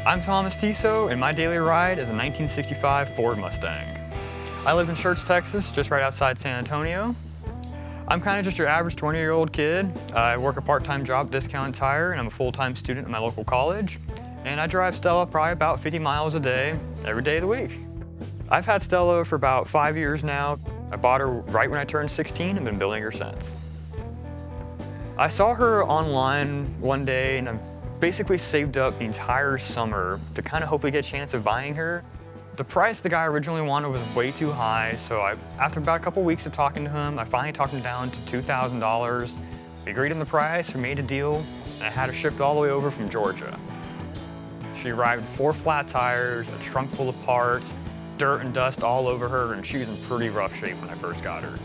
I'm Thomas Tiso, and my daily ride is a 1965 Ford Mustang. I live in Church, Texas, just right outside San Antonio. I'm kind of just your average 20-year-old kid. I work a part-time job at Discount Tire, and I'm a full-time student at my local college. And I drive Stella probably about 50 miles a day, every day of the week. I've had Stella for about 5 years now. I bought her right when I turned 16 and been building her since. I saw her online one day, and I basically saved up the entire summer to kind of hopefully get a chance of buying her. The price the guy originally wanted was way too high, so after about a couple weeks of talking to him, I finally talked him down to $2,000. We agreed on the price, we made a deal, and I had her shipped all the way over from Georgia. She arrived with 4 flat tires, a trunk full of parts, dirt and dust all over her, and she was in pretty rough shape when I first got her.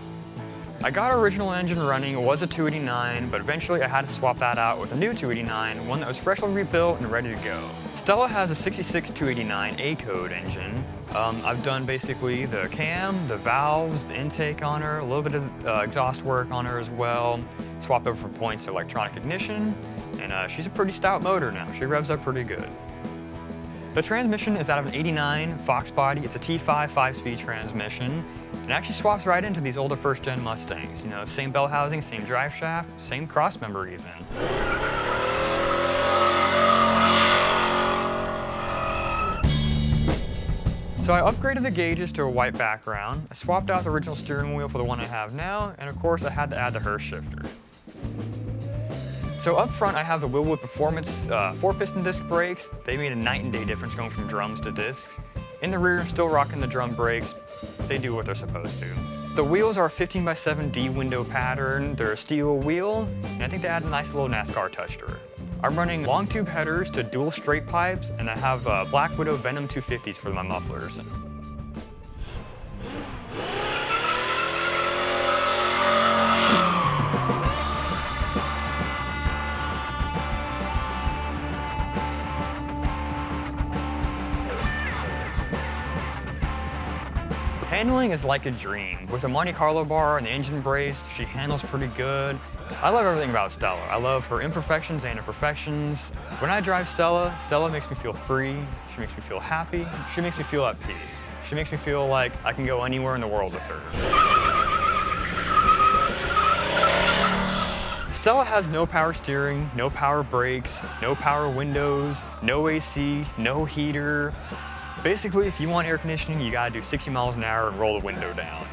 I got her original engine running. It was a 289, but eventually I had to swap that out with a new 289, one that was freshly rebuilt and ready to go. Stella has a 66 289 A-code engine. I've done basically the cam, the valves, the intake on her, a little bit of exhaust work on her as well. Swapped over from points to electronic ignition, and she's a pretty stout motor now. She revs up pretty good. The transmission is out of an 89 Fox body. It's a T5 5-speed transmission. It actually swaps right into these older first-gen Mustangs. You know, same bell housing, same drive shaft, same cross member even. So I upgraded the gauges to a white background. I swapped out the original steering wheel for the one I have now, and of course I had to add the Hurst shifter. So up front I have the Willwood Performance 4-piston disc brakes. They made a night and day difference going from drums to discs. In the rear, still rocking the drum brakes. They do what they're supposed to. The wheels are a 15x7 D window pattern. They're a steel wheel, and I think they add a nice little NASCAR touch to her. I'm running long tube headers to dual straight pipes, and I have Black Widow Venom 250s for my mufflers. Handling is like a dream. With a Monte Carlo bar and the engine brace, she handles pretty good. I love everything about Stella. I love her imperfections and imperfections. When I drive Stella, Stella makes me feel free. She makes me feel happy. She makes me feel at peace. She makes me feel like I can go anywhere in the world with her. Stella has no power steering, no power brakes, no power windows, no AC, no heater. Basically, if you want air conditioning, you gotta do 60 miles an hour and roll the window down.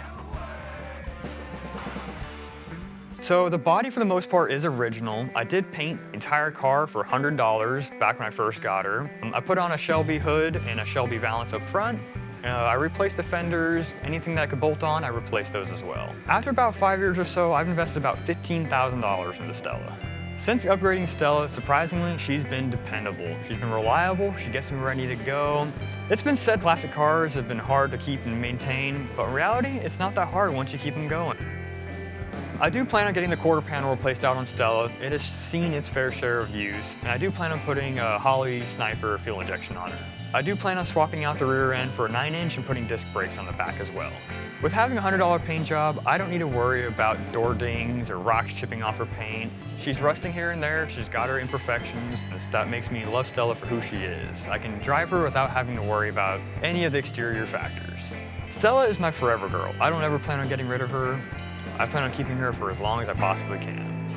So the body for the most part is original. I did paint the entire car for $100 back when I first got her. I put on a Shelby hood and a Shelby valance up front. I replaced the fenders. Anything that I could bolt on, I replaced those as well. After about 5 years or so, I've invested about $15,000 into Stella. Since upgrading Stella, surprisingly, she's been dependable. She's been reliable, she gets me ready to go. It's been said classic cars have been hard to keep and maintain, but in reality, it's not that hard once you keep them going. I do plan on getting the quarter panel replaced out on Stella. It has seen its fair share of use, and I do plan on putting a Holley Sniper fuel injection on her. I do plan on swapping out the rear end for a 9-inch and putting disc brakes on the back as well. With having a $100 paint job, I don't need to worry about door dings or rocks chipping off her paint. She's rusting here and there, she's got her imperfections, and that makes me love Stella for who she is. I can drive her without having to worry about any of the exterior factors. Stella is my forever girl. I don't ever plan on getting rid of her. I plan on keeping her for as long as I possibly can.